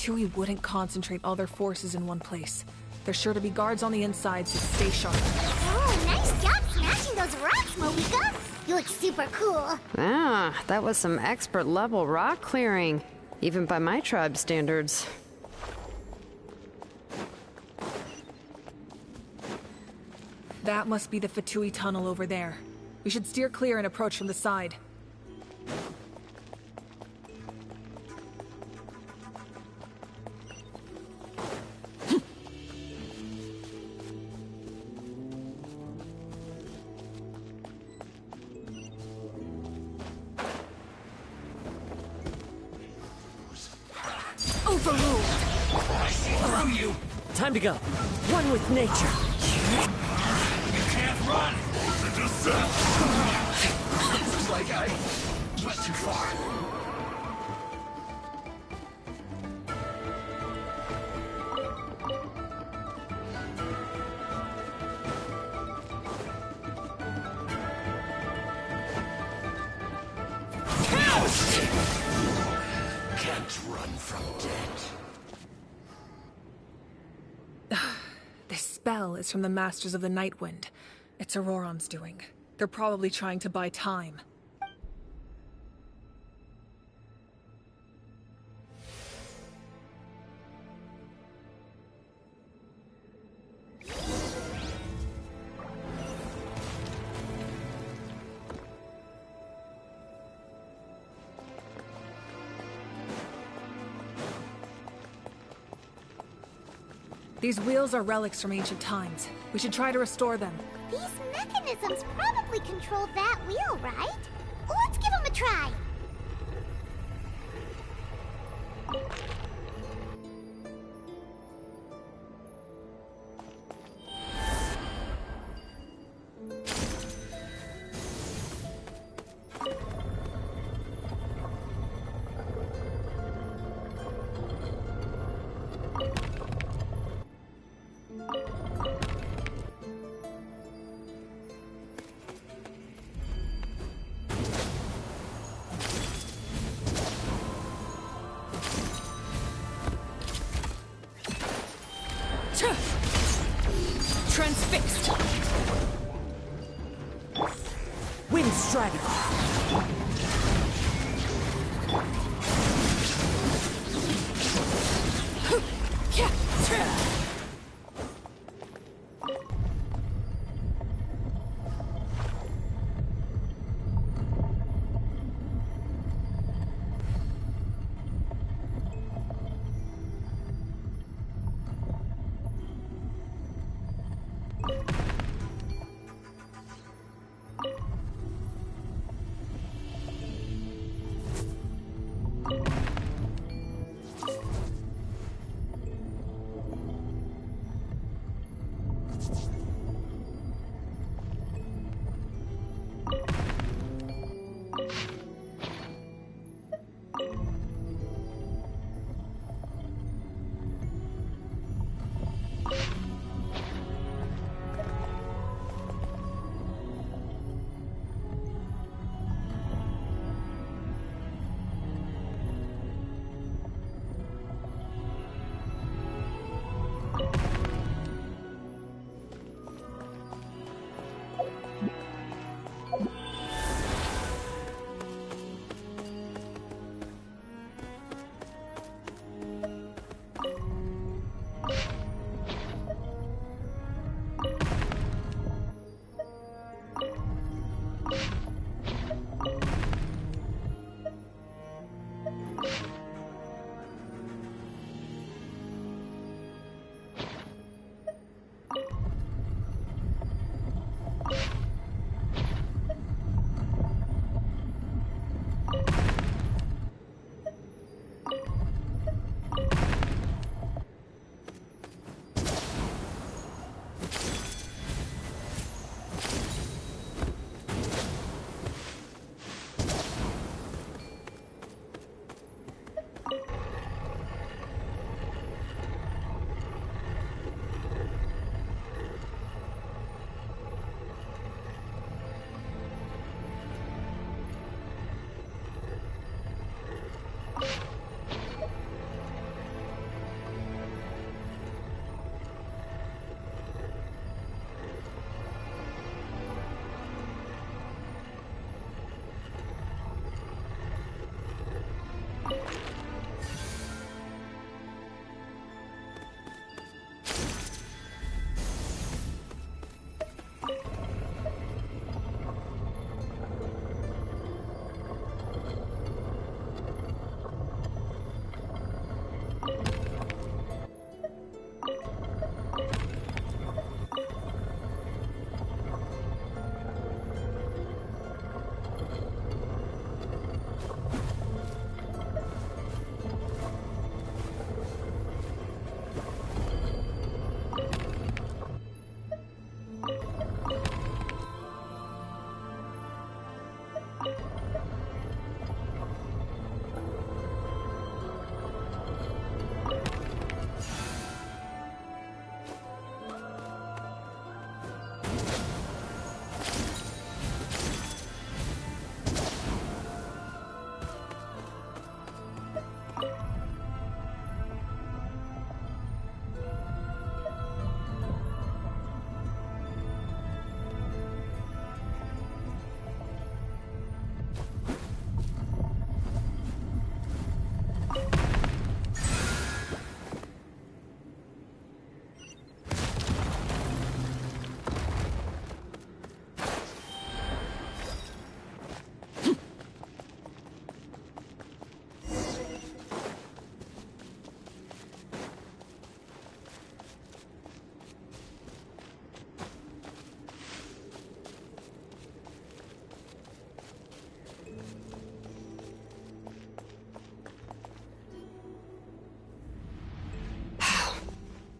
Fatui wouldn't concentrate all their forces in one place. There's sure to be guards on the inside, so stay sharp. Oh, nice job smashing those rocks, Moeka! You look super cool. Ah, that was some expert-level rock clearing, even by my tribe standards. That must be the Fatui tunnel over there. We should steer clear and approach from the side. Overruled! I see through you! Time to go. One with nature. You can't run! The descent! Looks like I went too far. Can't run from death. This spell is from the Masters of the Night Wind. It's Auroron's doing. They're probably trying to buy time. These wheels are relics from ancient times. We should try to restore them. These mechanisms probably control that wheel, right? Let's give them a try. Transfixed! Wind Strider.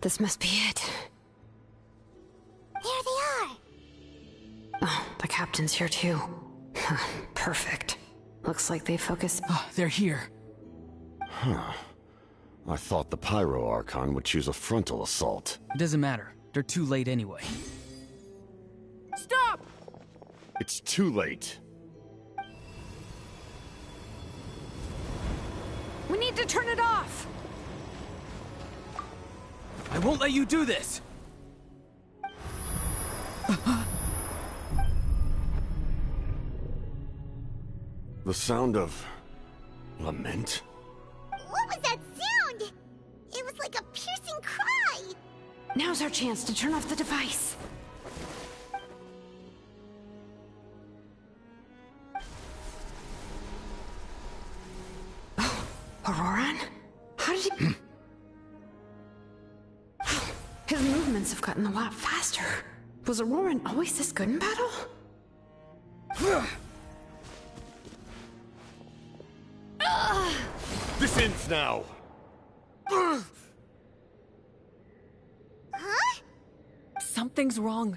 This must be it. There they are. Oh, the captain's here too. Perfect. Looks like they focus. Oh, they're here. Huh. I thought the Pyro Archon would choose a frontal assault. It doesn't matter. They're too late anyway. Stop! It's too late. We need to turn it off! I won't let you do this! The sound of... lament? What was that sound? It was like a piercing cry. Now's our chance to turn off the device. Oh, Auroran? How did he... His movements have gotten a lot faster. Was Auroran always this good in battle? This ends now! Huh? Something's wrong.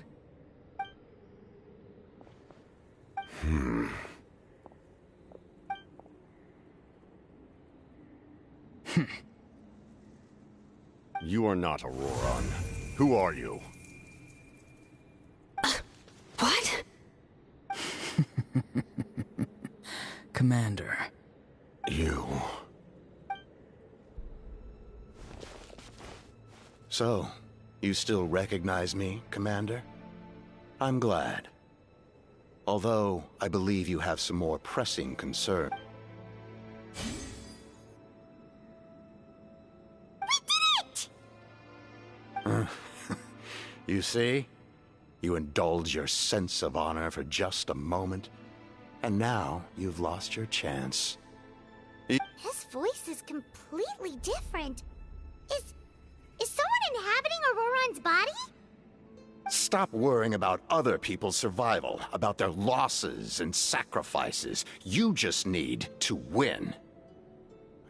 You are not Auroran. Who are you? What? Commander. You... So, you still recognize me, Commander? I'm glad. Although, I believe you have some more pressing concern. We did it! You see? You indulge your sense of honor for just a moment, and now you've lost your chance. His voice is completely different. Is someone inhabiting Auroran's body? Stop worrying about other people's survival, about their losses and sacrifices. You just need to win.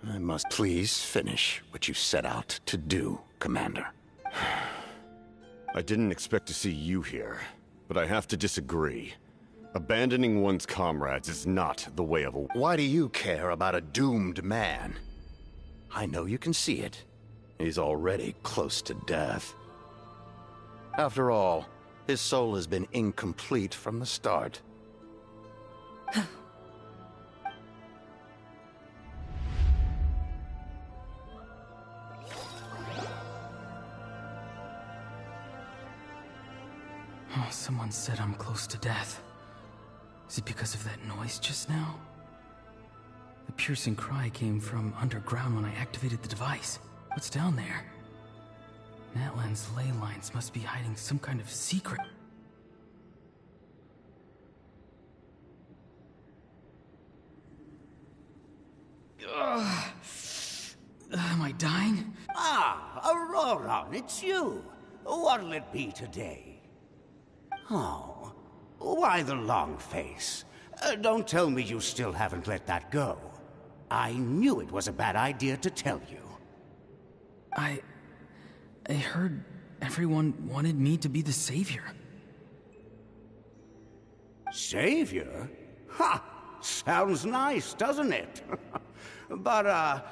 I must please finish what you set out to do, Commander. I didn't expect to see you here, but I have to disagree. Abandoning one's comrades is not the way of a... Why do you care about a doomed man? I know you can see it. He's already close to death. After all, his soul has been incomplete from the start. Oh, someone said I'm close to death. Is it because of that noise just now? The piercing cry came from underground when I activated the device. What's down there? Natlan's ley lines must be hiding some kind of secret. Am I dying? Ah, Auroran, it's you. What'll it be today? Oh, why the long face? Don't tell me you still haven't let that go. I knew it was a bad idea to tell you. I heard everyone wanted me to be the savior. Savior? Ha! Sounds nice, doesn't it? But,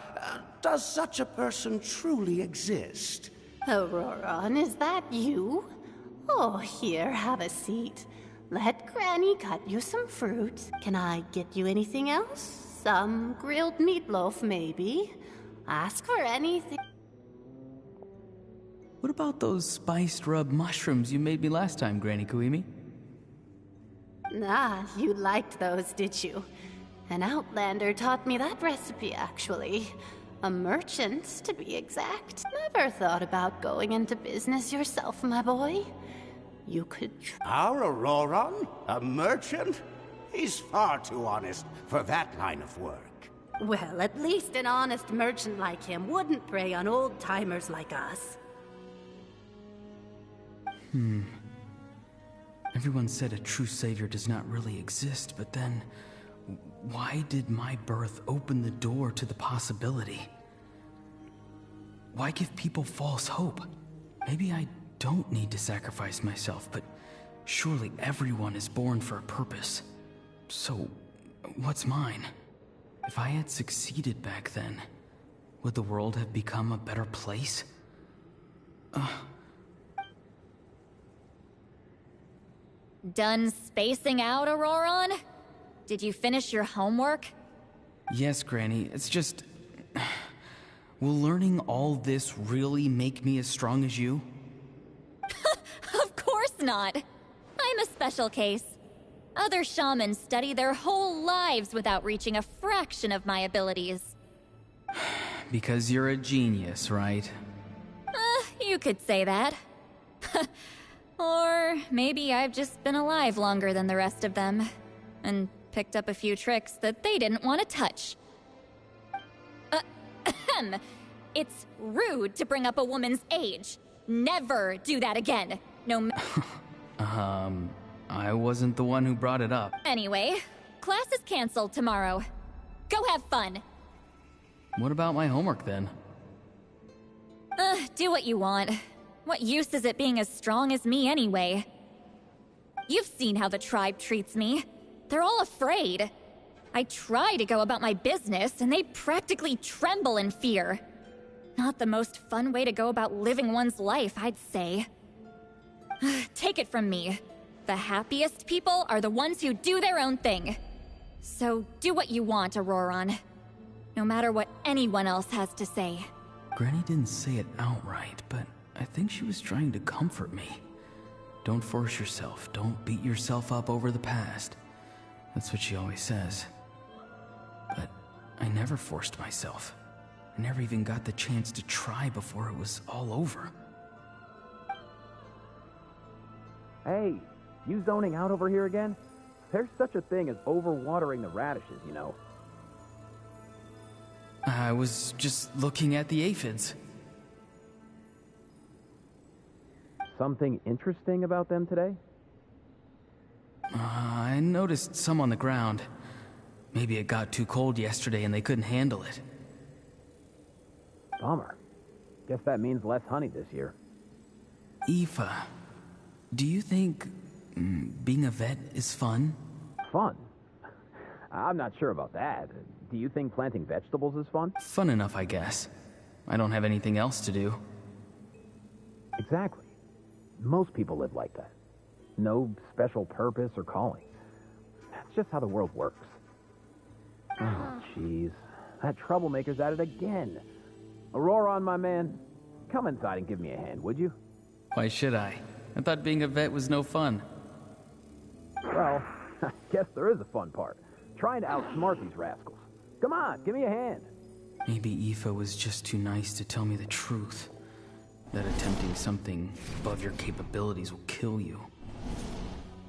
does such a person truly exist? Auroran, is that you? Oh, here, have a seat. Let Granny cut you some fruit. Can I get you anything else? Some grilled meatloaf, maybe? Ask for anything. What about those spiced rub mushrooms you made me last time, Granny Kuimi? Ah, you liked those, did you? An outlander taught me that recipe, actually. A merchant, to be exact. Never thought about going into business yourself, my boy. You could Our Auroran? A merchant? He's far too honest for that line of work. Well, at least an honest merchant like him wouldn't prey on old-timers like us. Everyone said a true savior does not really exist, but then... why did my birth open the door to the possibility? Why give people false hope? Maybe I don't need to sacrifice myself, but surely everyone is born for a purpose. So, what's mine? If I had succeeded back then, would the world have become a better place? Done spacing out, Auroron? Did you finish your homework? Yes, Granny, it's just... Will learning all this really make me as strong as you? Of course not. I'm a special case. Other shamans study their whole lives without reaching a fraction of my abilities. Because you're a genius, right? You could say that. Or maybe I've just been alive longer than the rest of them, and picked up a few tricks that they didn't want to touch. It's rude to bring up a woman's age. Never do that again. No. I wasn't the one who brought it up. Anyway, class is canceled tomorrow. Go have fun. What about my homework then? Do what you want. What use is it being as strong as me anyway? You've seen how the tribe treats me. They're all afraid. I try to go about my business, and they practically tremble in fear. Not the most fun way to go about living one's life, I'd say. Take it from me. The happiest people are the ones who do their own thing. So do what you want, Auroron. No matter what anyone else has to say. Granny didn't say it outright, but I think she was trying to comfort me. Don't force yourself. Don't beat yourself up over the past. That's what she always says. But I never forced myself. I never even got the chance to try before it was all over. Hey, you zoning out over here again? There's such a thing as overwatering the radishes, you know. I was just looking at the aphids. Something interesting about them today? I noticed some on the ground. Maybe it got too cold yesterday and they couldn't handle it. Bummer. Guess that means less honey this year. Aoife, do you think being a vet is fun? Fun? I'm not sure about that. Do you think planting vegetables is fun? Fun enough, I guess. I don't have anything else to do. Exactly. Most people live like that. No special purpose or calling. That's just how the world works. Oh, jeez. That troublemaker's at it again. Auroron, my man, come inside and give me a hand, would you? Why should I? I thought being a vet was no fun. Well, I guess there is a fun part. Trying to outsmart these rascals. Come on, give me a hand. Maybe Aoife was just too nice to tell me the truth. That attempting something above your capabilities will kill you.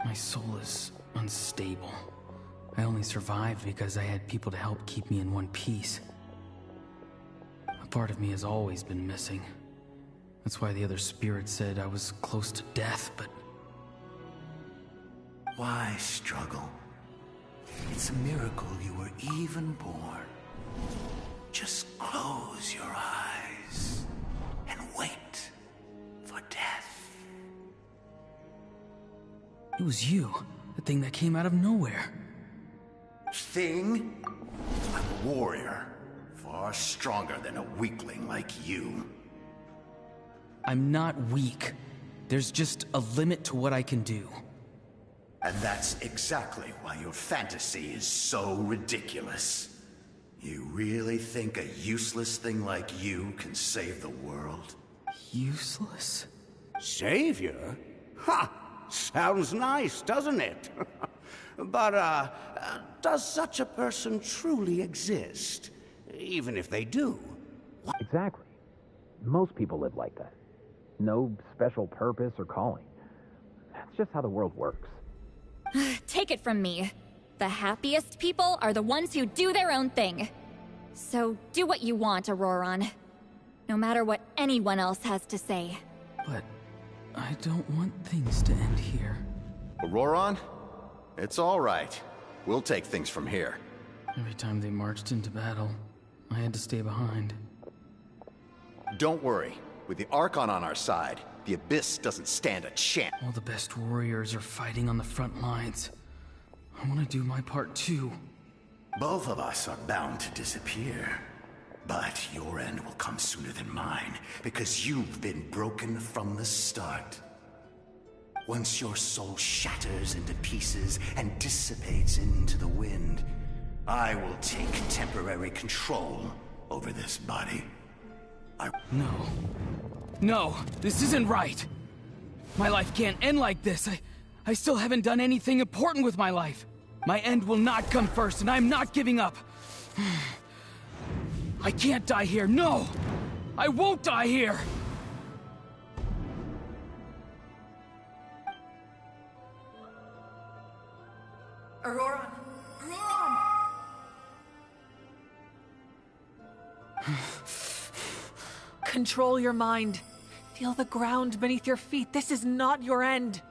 My soul is unstable. I only survived because I had people to help keep me in one piece. A part of me has always been missing. That's why the other spirit said I was close to death, but... Why struggle? It's a miracle you were even born. Just close your eyes and wait for death. It was you, the thing that came out of nowhere. Thing? I'm a warrior, far stronger than a weakling like you. I'm not weak. There's just a limit to what I can do. And that's exactly why your fantasy is so ridiculous. You really think a useless thing like you can save the world? Useless? Savior? Ha! Sounds nice, doesn't it? But, does such a person truly exist? Even if they do? Exactly. Most people live like that. No special purpose or calling. That's just how the world works. Take it from me. The happiest people are the ones who do their own thing. So do what you want, Auroron. No matter what anyone else has to say. But I don't want things to end here. Auroron? It's all right. We'll take things from here. Every time they marched into battle, I had to stay behind. Don't worry. With the Archon on our side, the Abyss doesn't stand a chance. All the best warriors are fighting on the front lines. I want to do my part too. Both of us are bound to disappear. But your end will come sooner than mine, because you've been broken from the start. Once your soul shatters into pieces and dissipates into the wind, I will take temporary control over this body. No, this isn't right. My life can't end like this. I still haven't done anything important with my life. My end will not come first, and I'm not giving up. I can't die here. No! I won't die here! Auroran! Control your mind. Feel the ground beneath your feet. This is not your end.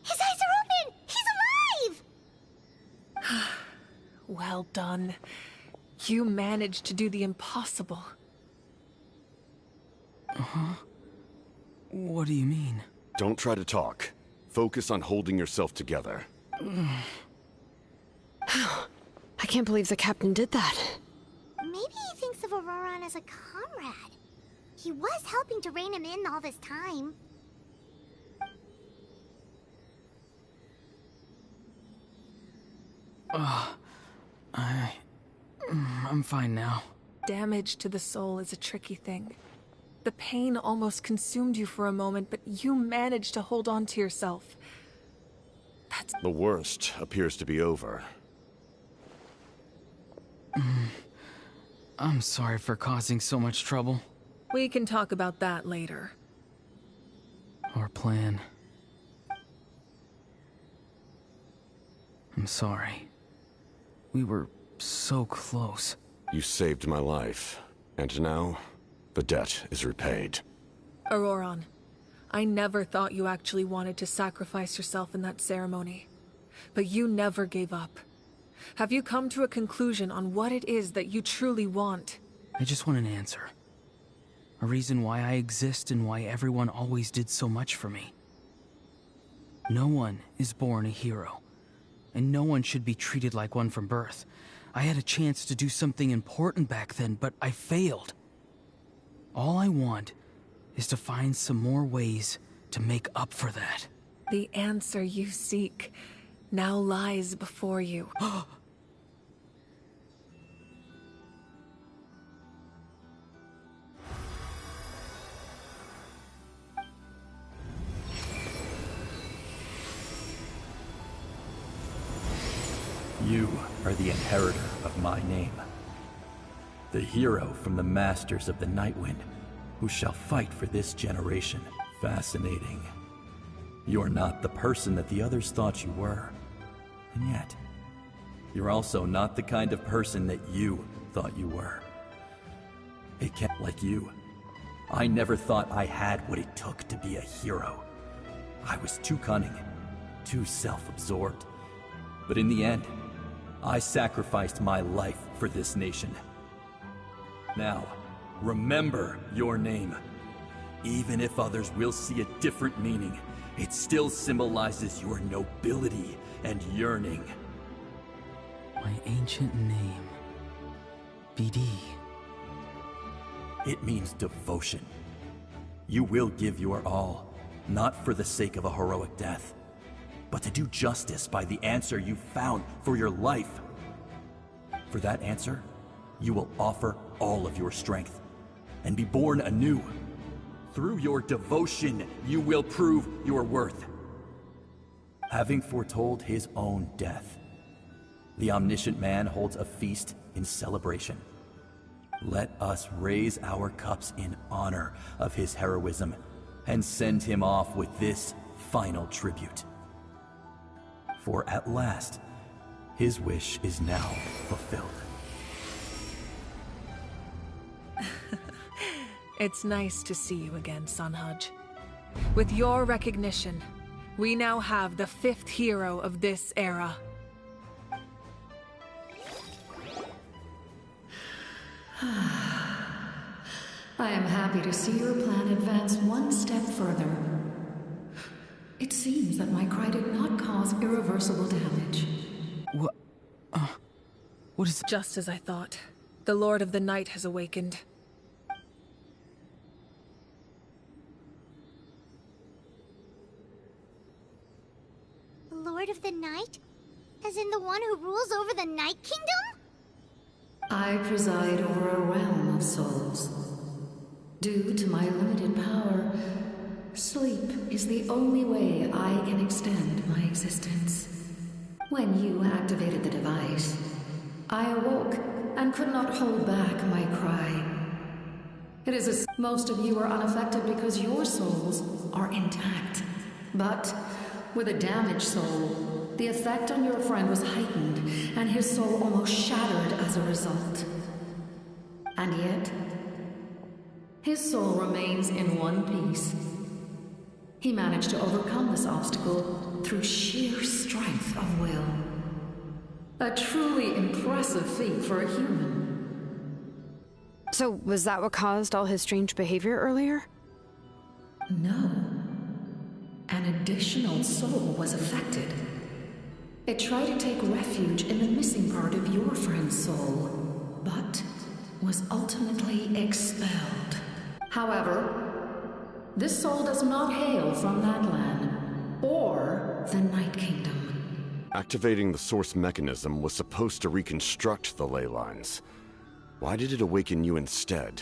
His eyes are open! He's alive! Well done. You managed to do the impossible. What do you mean? Don't try to talk. Focus on holding yourself together. I can't believe the captain did that. Maybe he thinks of Auroran as a comrade. He was helping to rein him in all this time. I'm fine now. Damage to the soul is a tricky thing. The pain almost consumed you for a moment, but you managed to hold on to yourself. The worst appears to be over. I'm sorry for causing so much trouble. We can talk about that later. Our plan. I'm sorry. We were so close. You saved my life, and now the debt is repaid. Auroran, I never thought you actually wanted to sacrifice yourself in that ceremony. But you never gave up. Have you come to a conclusion on what it is that you truly want? I just want an answer. A reason why I exist and why everyone always did so much for me. No one is born a hero, and no one should be treated like one from birth. I had a chance to do something important back then, but I failed. All I want is to find some more ways to make up for that. The answer you seek now lies before you. You are the inheritor of my name. The hero from the Masters of the Nightwind, who shall fight for this generation. Fascinating. You're not the person that the others thought you were. And yet, you're also not the kind of person that you thought you were. It kept like you. I never thought I had what it took to be a hero. I was too cunning, too self-absorbed. But in the end, I sacrificed my life for this nation. Now, remember your name. Even if others will see a different meaning, it still symbolizes your nobility and yearning. My ancient name. BD. It means devotion. You will give your all, not for the sake of a heroic death, but to do justice by the answer you found for your life. For that answer, you will offer all of your strength and be born anew. Through your devotion, you will prove your worth. Having foretold his own death, the omniscient man holds a feast in celebration. Let us raise our cups in honor of his heroism and send him off with this final tribute. For at last, his wish is now fulfilled. It's nice to see you again, Sunhudge. With your recognition, we now have the 5th hero of this era. I am happy to see your plan advance one step further. It seems that my cry did not cause irreversible damage. What is... Just as I thought. The Lord of the Night has awakened. The Lord of the Night? As in the one who rules over the Night Kingdom? I preside over a realm of souls. Due to my limited power, sleep is the only way I can extend my existence. When you activated the device, I awoke and could not hold back my cry. It is as most of you are unaffected because your souls are intact. But with a damaged soul, the effect on your friend was heightened, and his soul almost shattered as a result. And yet, his soul remains in one piece. He managed to overcome this obstacle through sheer strength of will. A truly impressive feat for a human. So, was that what caused all his strange behavior earlier? No. An additional soul was affected. It tried to take refuge in the missing part of your friend's soul, but was ultimately expelled. However, this soul does not hail from that land, or the Night Kingdom. Activating the source mechanism was supposed to reconstruct the ley lines. Why did it awaken you instead?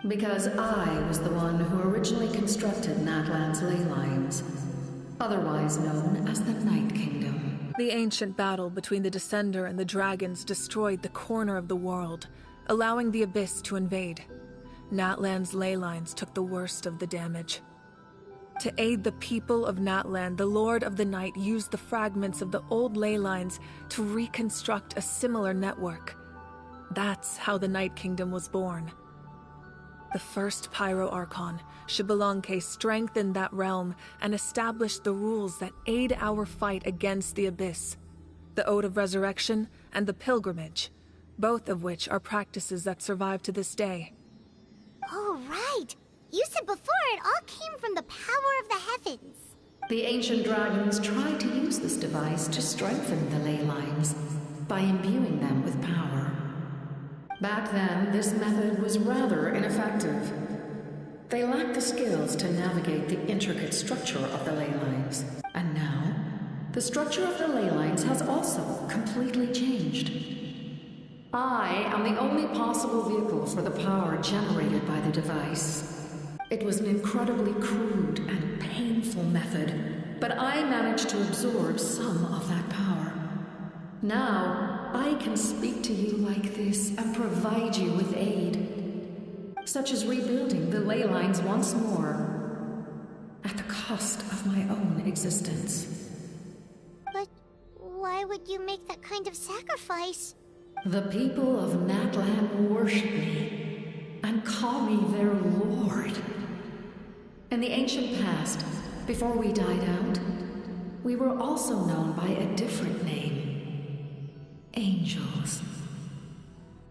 Because I was the one who originally constructed Natlan's ley lines, otherwise known as the Night Kingdom. The ancient battle between the Descender and the dragons destroyed the corner of the world, allowing the Abyss to invade. Natlan's ley lines took the worst of the damage. To aid the people of Natlan, the Lord of the Night used the fragments of the old ley lines to reconstruct a similar network. That's how the Night Kingdom was born. The first Pyro Archon, Xbalanque, strengthened that realm and established the rules that aid our fight against the Abyss. The Ode of Resurrection and the Pilgrimage, both of which are practices that survive to this day. Oh, right! You said before it all came from the power of the heavens. The ancient dragons tried to use this device to strengthen the ley lines by imbuing them with power. Back then, this method was rather ineffective. They lacked the skills to navigate the intricate structure of the ley lines. And now, the structure of the ley lines has also completely changed. I am the only possible vehicle for the power generated by the device. It was an incredibly crude and painful method, but I managed to absorb some of that power. Now, I can speak to you like this and provide you with aid, such as rebuilding the ley lines once more, at the cost of my own existence. But why would you make that kind of sacrifice? The people of Natlan worship me and call me their lord. In the ancient past, before we died out, we were also known by a different name. Angels.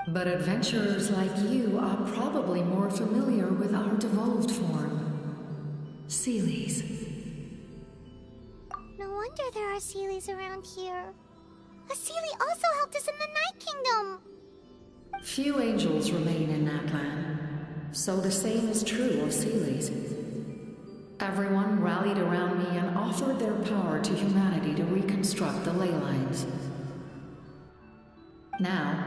But adventurers like you are probably more familiar with our devolved form. Seelies. No wonder there are Seelies around here. A Seelie also helped us in the Night Kingdom! Few angels remain in Natlan, so the same is true of Seelies. Everyone rallied around me and offered their power to humanity to reconstruct the ley lines. Now,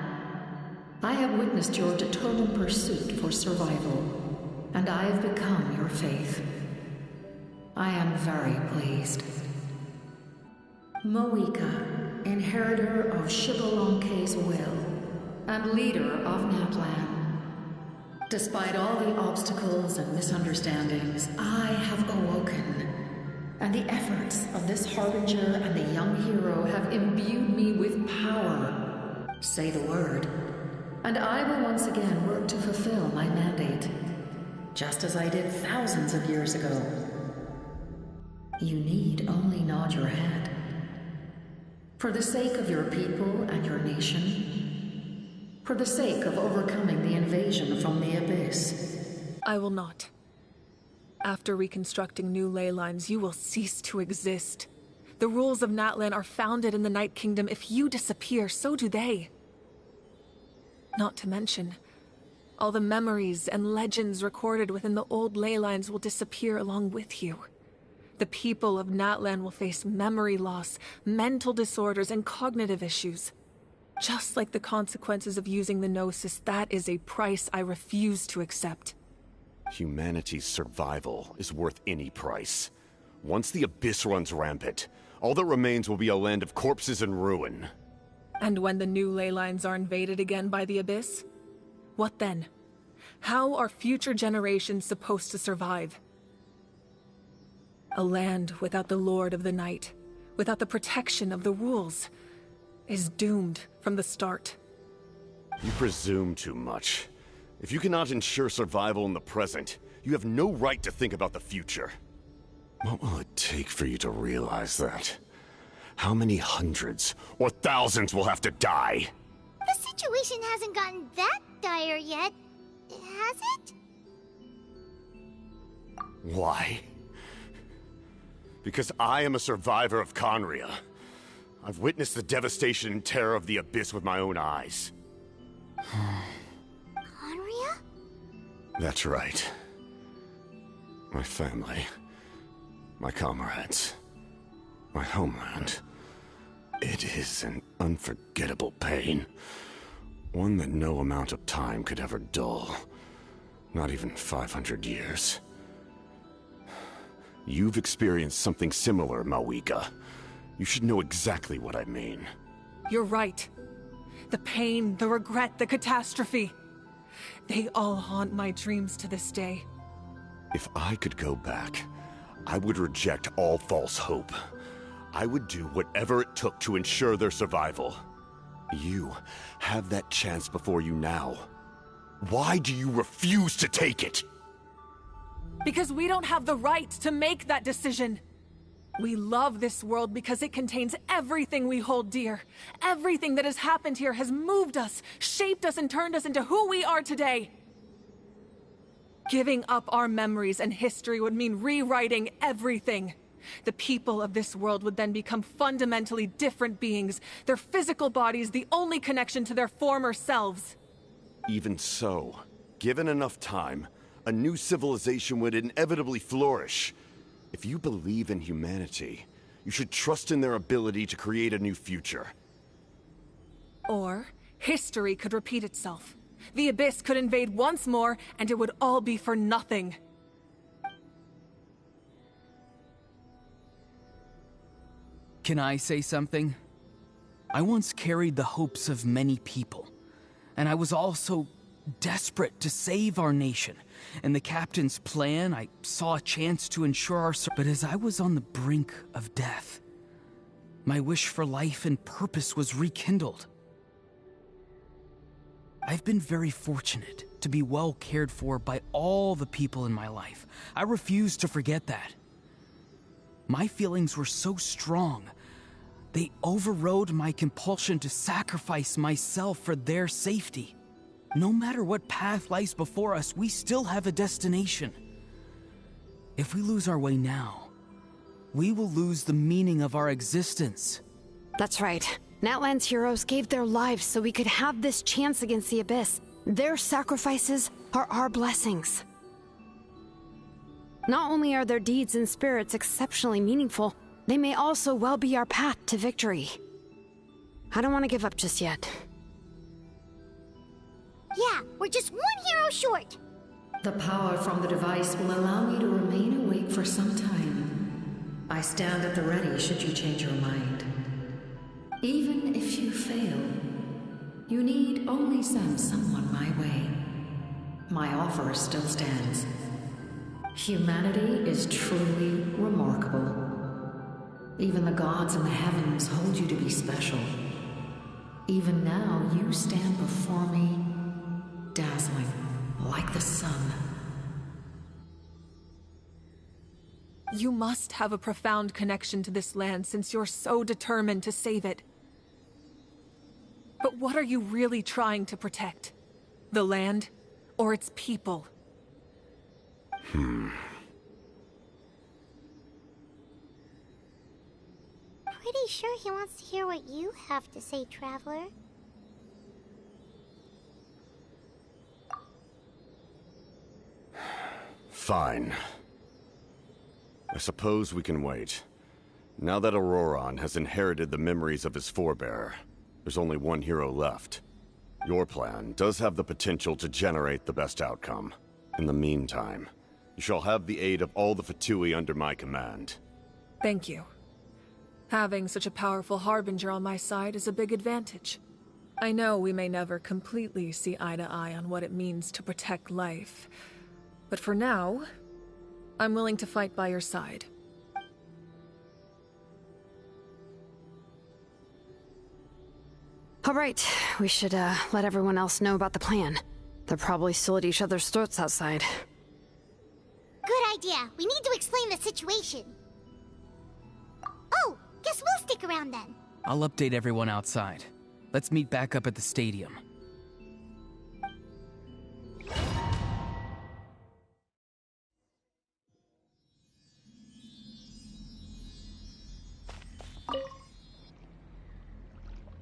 I have witnessed your determined pursuit for survival. and I have become your faith. I am very pleased. Moika, inheritor of Shibalonke's will, and leader of Natlan. Despite all the obstacles and misunderstandings, I have awoken, and the efforts of this Harbinger and the young hero have imbued me with power. Say the word, and I will once again work to fulfill my mandate, just as I did thousands of years ago. You need only nod your head. For the sake of your people and your nation, for the sake of overcoming the invasion from the Abyss. I will not. After reconstructing new ley lines, you will cease to exist. The rules of Natlan are founded in the Night Kingdom. If you disappear, so do they. Not to mention, all the memories and legends recorded within the old ley lines will disappear along with you. The people of Natlan will face memory loss, mental disorders, and cognitive issues. Just like the consequences of using the Gnosis, that is a price I refuse to accept. Humanity's survival is worth any price. Once the Abyss runs rampant, all that remains will be a land of corpses and ruin. And when the new ley lines are invaded again by the Abyss? What then? How are future generations supposed to survive? A land without the Lord of the Night, without the protection of the rules, is doomed from the start. You presume too much. If you cannot ensure survival in the present, you have no right to think about the future. What will it take for you to realize that? How many hundreds or thousands will have to die? The situation hasn't gotten that dire yet, has it? Why? Because I am a survivor of Conria. I've witnessed the devastation and terror of the Abyss with my own eyes. Conria? That's right. My family. My comrades. My homeland. It is an unforgettable pain. One that no amount of time could ever dull. Not even 500 years. You've experienced something similar, Mawika. You should know exactly what I mean. You're right. The pain, the regret, the catastrophe. They all haunt my dreams to this day. If I could go back, I would reject all false hope. I would do whatever it took to ensure their survival. You have that chance before you now. Why do you refuse to take it? Because we don't have the right to make that decision. We love this world because it contains everything we hold dear. Everything that has happened here has moved us, shaped us, and turned us into who we are today. Giving up our memories and history would mean rewriting everything. The people of this world would then become fundamentally different beings, their physical bodies the only connection to their former selves. Even so, given enough time, a new civilization would inevitably flourish. If you believe in humanity, you should trust in their ability to create a new future. Or, history could repeat itself. The Abyss could invade once more, and it would all be for nothing. Can I say something? I once carried the hopes of many people, and I was also desperate to save our nation. In the captain's plan, I saw a chance to ensure our but as I was on the brink of death, my wish for life and purpose was rekindled. I've been very fortunate to be well cared for by all the people in my life. I refuse to forget that. My feelings were so strong, they overrode my compulsion to sacrifice myself for their safety. No matter what path lies before us, we still have a destination. If we lose our way now, we will lose the meaning of our existence. That's right. Natlan's heroes gave their lives so we could have this chance against the Abyss. Their sacrifices are our blessings. Not only are their deeds and spirits exceptionally meaningful, they may also well be our path to victory. I don't want to give up just yet. Yeah, we're just one hero short. The power from the device will allow me to remain awake for some time. I stand at the ready should you change your mind. Even if you fail, you need only send someone my way. My offer still stands. Humanity is truly remarkable. Even the gods in the heavens hold you to be special. Even now, you stand before me, dazzling like the sun. You must have a profound connection to this land since you're so determined to save it. But what are you really trying to protect? The land or its people? Pretty sure he wants to hear what you have to say, Traveler. Fine. I suppose we can wait. Now that Auroron has inherited the memories of his forebear, there's only one hero left. Your plan does have the potential to generate the best outcome. In the meantime, you shall have the aid of all the Fatui under my command. Thank you. Having such a powerful harbinger on my side is a big advantage. I know we may never completely see eye to eye on what it means to protect life, but for now, I'm willing to fight by your side. All right, we should let everyone else know about the plan. They're probably still at each other's throats outside. Good idea. We need to explain the situation. Oh, guess we'll stick around then. I'll update everyone outside. Let's meet back up at the stadium.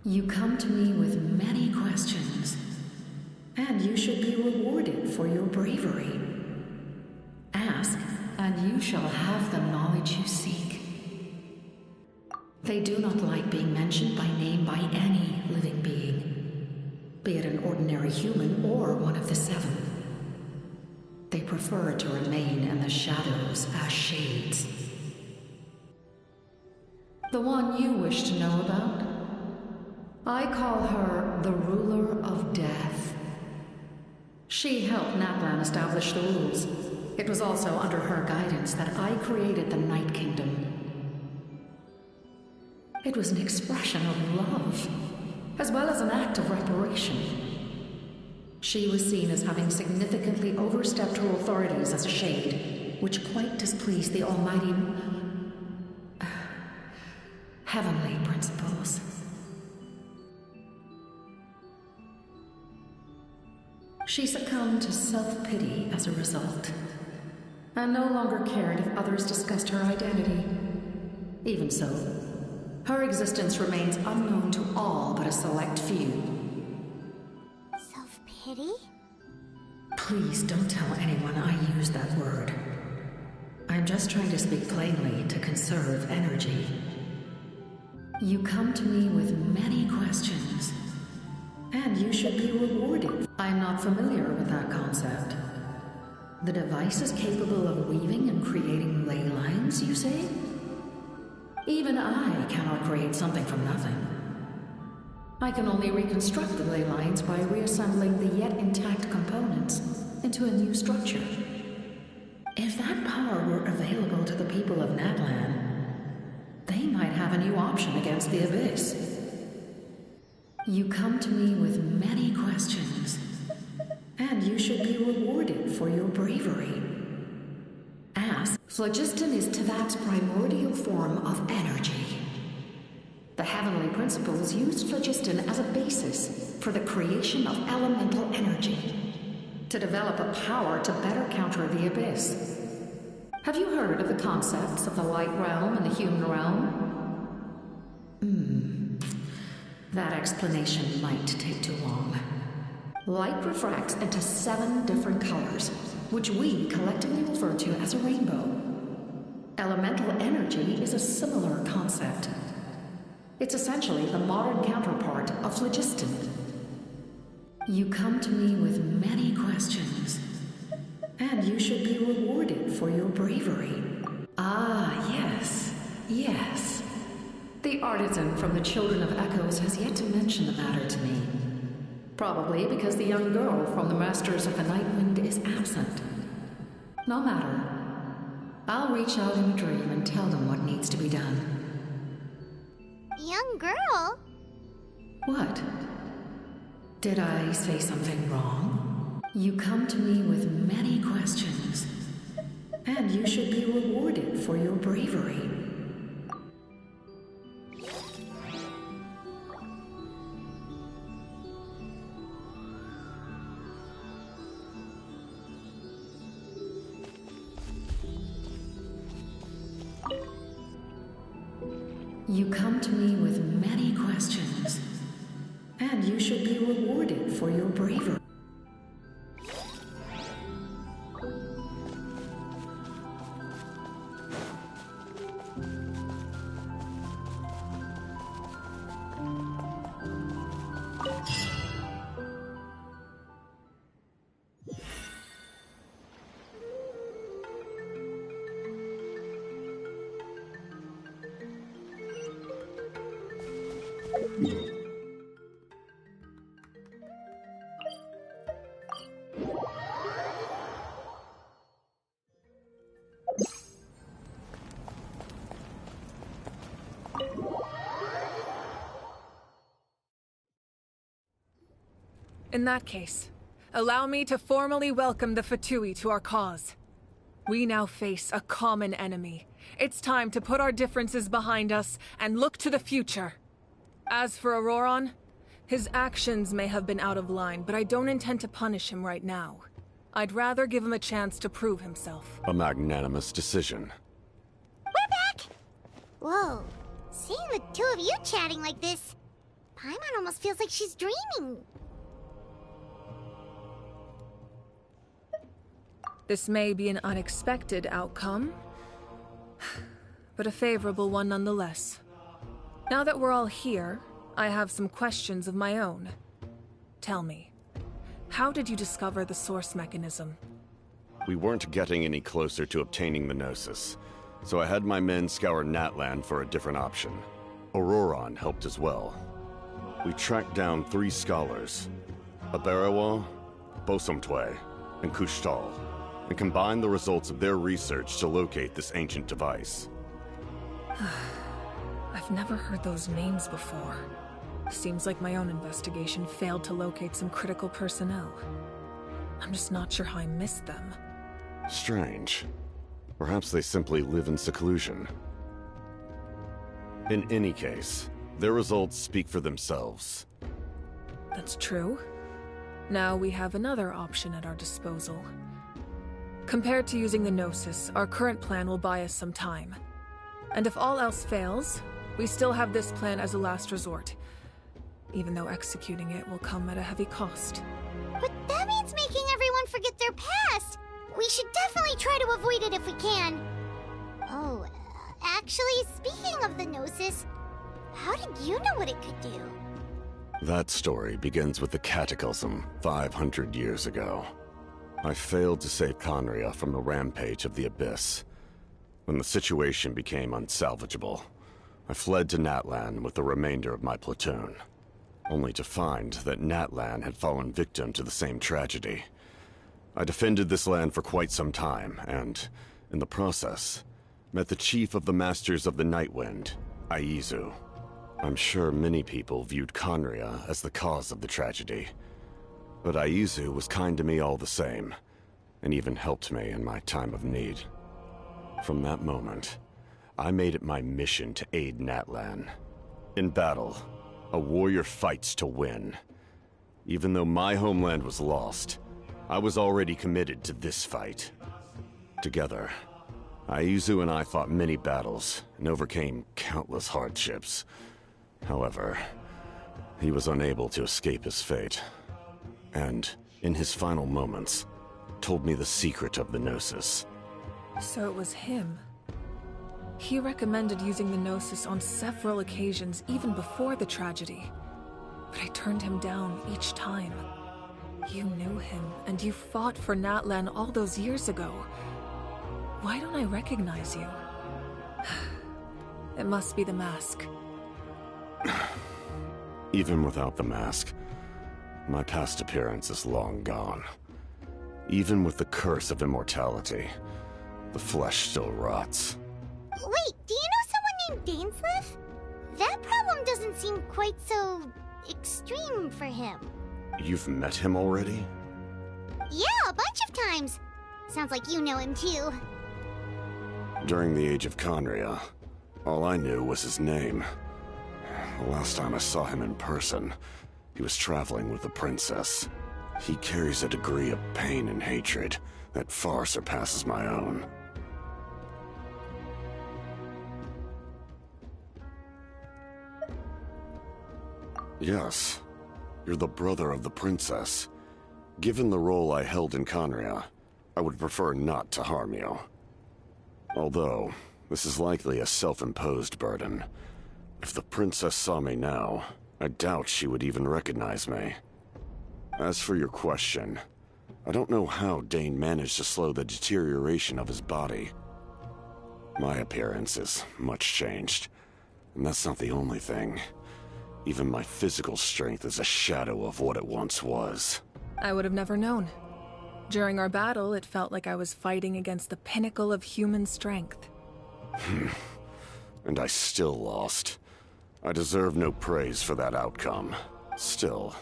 You come to me with many questions, and you should be rewarded for your bravery. Ask, and you shall have the knowledge you seek. They do not like being mentioned by name by any living being, be it an ordinary human or one of the seven. They prefer to remain in the shadows as shades. The one you wish to know about? I call her the Ruler of Death. She helped Natlan establish the rules. It was also under her guidance that I created the Night Kingdom. It was an expression of love, as well as an act of reparation. She was seen as having significantly overstepped her authorities as a shade, which quite displeased the almighty... heavenly principles. She succumbed to self-pity as a result, and no longer cared if others discussed her identity. Even so, her existence remains unknown to all but a select few. Self-pity? Please don't tell anyone I used that word. I'm just trying to speak plainly to conserve energy. You come to me with many questions, and you should be rewarded. I'm not familiar with that concept. The device is capable of weaving and creating ley lines, you say? Even I cannot create something from nothing. I can only reconstruct the ley lines by reassembling the yet intact components into a new structure. If that power were available to the people of Natlan, they might have a new option against the Abyss. You come to me with many questions, and you should be rewarded for your bravery. Ask. Phlogiston is Teyvat's primordial form of energy. The heavenly principles used phlogiston as a basis for the creation of elemental energy, to develop a power to better counter the Abyss. Have you heard of the concepts of the light realm and the human realm? That explanation might take too long. Light refracts into 7 different colors, which we collectively refer to as a rainbow. Elemental energy is a similar concept. It's essentially the modern counterpart of phlogiston. You come to me with many questions, And you should be rewarded for your bravery. Ah, yes. Yes. The artisan from the Children of Echoes has yet to mention the matter to me. Probably because the young girl from the Masters of the Nightwind is absent. No matter. I'll reach out in a dream and tell them what needs to be done. Young girl? What? Did I say something wrong? You come to me with many questions, and you should be rewarded for your bravery. You come to me with many questions, and you should be rewarded for your bravery. In that case, allow me to formally welcome the Fatui to our cause. We now face a common enemy. It's time to put our differences behind us and look to the future. As for Auroron, his actions may have been out of line, but I don't intend to punish him right now. I'd rather give him a chance to prove himself. A magnanimous decision. We're back! Whoa, seeing the two of you chatting like this, Paimon almost feels like she's dreaming. This may be an unexpected outcome, but a favorable one nonetheless. Now that we're all here, I have some questions of my own. Tell me, how did you discover the source mechanism? We weren't getting any closer to obtaining the Gnosis, so I had my men scour Natlan for a different option. Auroron helped as well. We tracked down 3 scholars, Aberawa, Bosomtwe, and Kushtal, and combined the results of their research to locate this ancient device. I've never heard those names before. Seems like my own investigation failed to locate some critical personnel. I'm just not sure how I missed them. Strange. Perhaps they simply live in seclusion. In any case, their results speak for themselves. That's true. Now we have another option at our disposal. Compared to using the Gnosis, our current plan will buy us some time. And if all else fails, we still have this plan as a last resort. Even though executing it will come at a heavy cost. But that means making everyone forget their past! We should definitely try to avoid it if we can. Oh, actually, speaking of the Gnosis, how did you know what it could do? That story begins with the Cataclysm 500 years ago. I failed to save Conria from the rampage of the Abyss. When the situation became unsalvageable, I fled to Natlan with the remainder of my platoon, only to find that Natlan had fallen victim to the same tragedy. I defended this land for quite some time, and, in the process, met the chief of the Masters of the Nightwind, Aizu. I'm sure many people viewed Conria as the cause of the tragedy. But Aizu was kind to me all the same, and even helped me in my time of need. From that moment, I made it my mission to aid Natlan. In battle, a warrior fights to win. Even though my homeland was lost, I was already committed to this fight. Together, Aizu and I fought many battles and overcame countless hardships. However, he was unable to escape his fate. And, in his final moments, told me the secret of the Gnosis. So it was him. He recommended using the Gnosis on several occasions, even before the tragedy. But I turned him down each time. You knew him, and you fought for Natlan all those years ago. Why don't I recognize you? It must be the mask. Even without the mask, my past appearance is long gone. Even with the curse of immortality, the flesh still rots. Wait, do you know someone named Dainsleif? That problem doesn't seem quite so extreme for him. You've met him already? Yeah, a bunch of times. Sounds like you know him too. During the Age of Conria, all I knew was his name. The last time I saw him in person, he was traveling with the princess. He carries a degree of pain and hatred that far surpasses my own. Yes, you're the brother of the princess. Given the role I held in Conria, I would prefer not to harm you. Although, this is likely a self-imposed burden. If the princess saw me now, I doubt she would even recognize me. As for your question, I don't know how Dane managed to slow the deterioration of his body. My appearance is much changed, and that's not the only thing. Even my physical strength is a shadow of what it once was. I would have never known. During our battle, it felt like I was fighting against the pinnacle of human strength. And I still lost. I deserve no praise for that outcome. Still,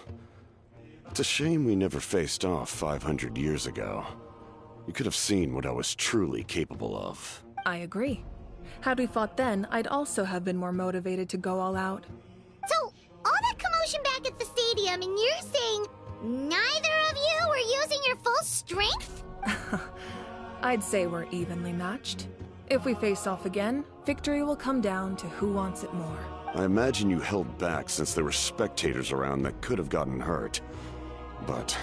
it's a shame we never faced off 500 years ago. You could have seen what I was truly capable of. I agree. Had we fought then, I'd also have been more motivated to go all out. So, all that commotion back at the stadium, and you're saying neither of you were using your full strength? I'd say we're evenly matched. If we face off again, victory will come down to who wants it more. I imagine you held back since there were spectators around that could have gotten hurt. But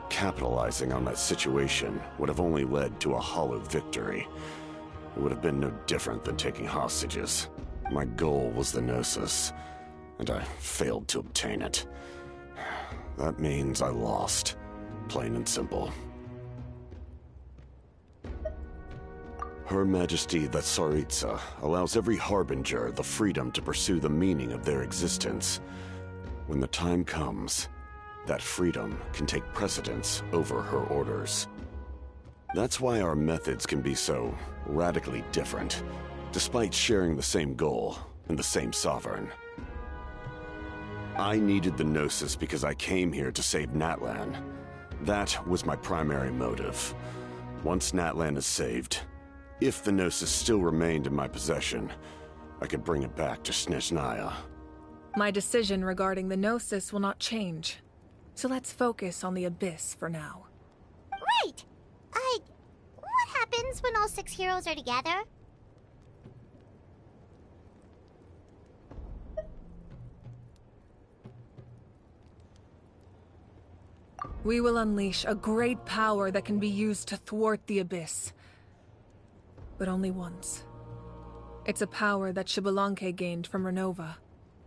capitalizing on that situation would have only led to a hollow victory. It would have been no different than taking hostages. My goal was the Gnosis, and I failed to obtain it. That means I lost, plain and simple. Her Majesty the Tsaritsa allows every Harbinger the freedom to pursue the meaning of their existence. When the time comes, that freedom can take precedence over her orders. That's why our methods can be so radically different, despite sharing the same goal and the same sovereign. I needed the Gnosis because I came here to save Natlan. That was my primary motive. Once Natlan is saved, if the Gnosis still remained in my possession, I could bring it back to Snezhnaya. My decision regarding the Gnosis will not change. So let's focus on the Abyss for now. Right! What happens when all 6 heroes are together? We will unleash a great power that can be used to thwart the Abyss. But only once. It's a power that Xbalanque gained from Renova.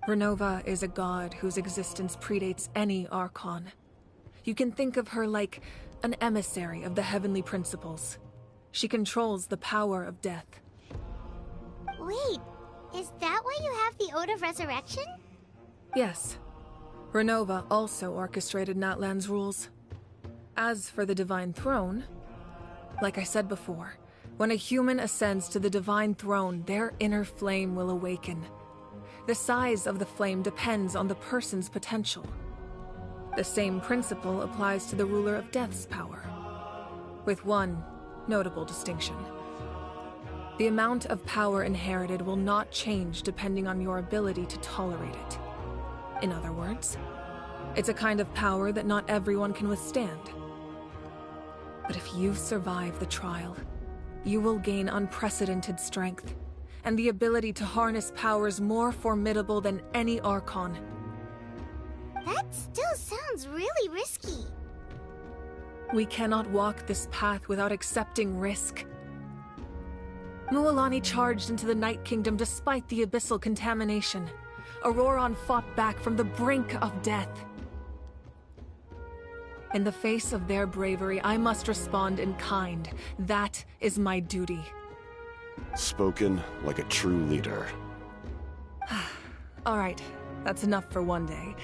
Renova is a god whose existence predates any Archon. You can think of her like an emissary of the heavenly principles. She controls the power of death. Wait, is that why you have the Ode of Resurrection? Yes. Renova also orchestrated Natlan's rules. As for the Divine Throne, like I said before, when a human ascends to the Divine Throne, their inner flame will awaken. The size of the flame depends on the person's potential. The same principle applies to the ruler of Death's power, with one notable distinction. The amount of power inherited will not change depending on your ability to tolerate it. In other words, it's a kind of power that not everyone can withstand. But if you survive the trial, you will gain unprecedented strength, and the ability to harness powers more formidable than any Archon. That still sounds really risky. We cannot walk this path without accepting risk. Mualani charged into the Night Kingdom despite the abyssal contamination. Auroron fought back from the brink of death. In the face of their bravery, I must respond in kind. That is my duty. Spoken like a true leader. All right, that's enough for one day.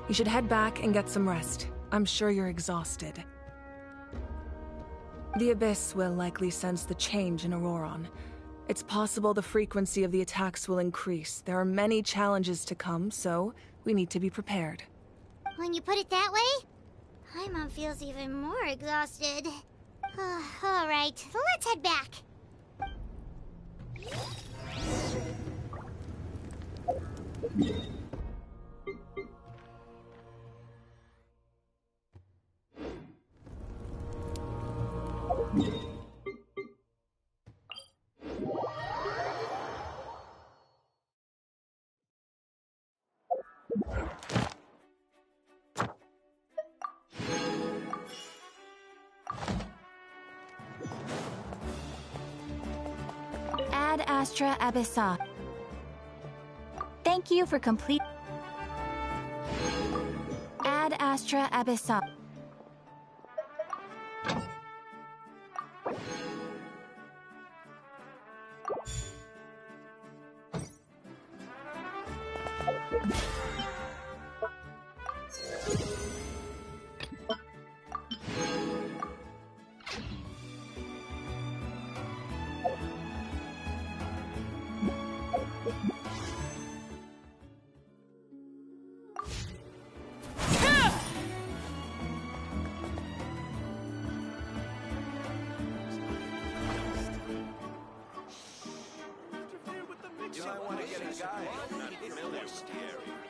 You should head back and get some rest. I'm sure you're exhausted. The Abyss will likely sense the change in Auroron. It's possible the frequency of the attacks will increase. There are many challenges to come, so we need to be prepared. When you put it that way, Paimon feels even more exhausted. All right, let's head back. Ad Astra Abyssa. Thank you for complete. Ad Astra Abyssa. You might want to get a guy. It's more scary.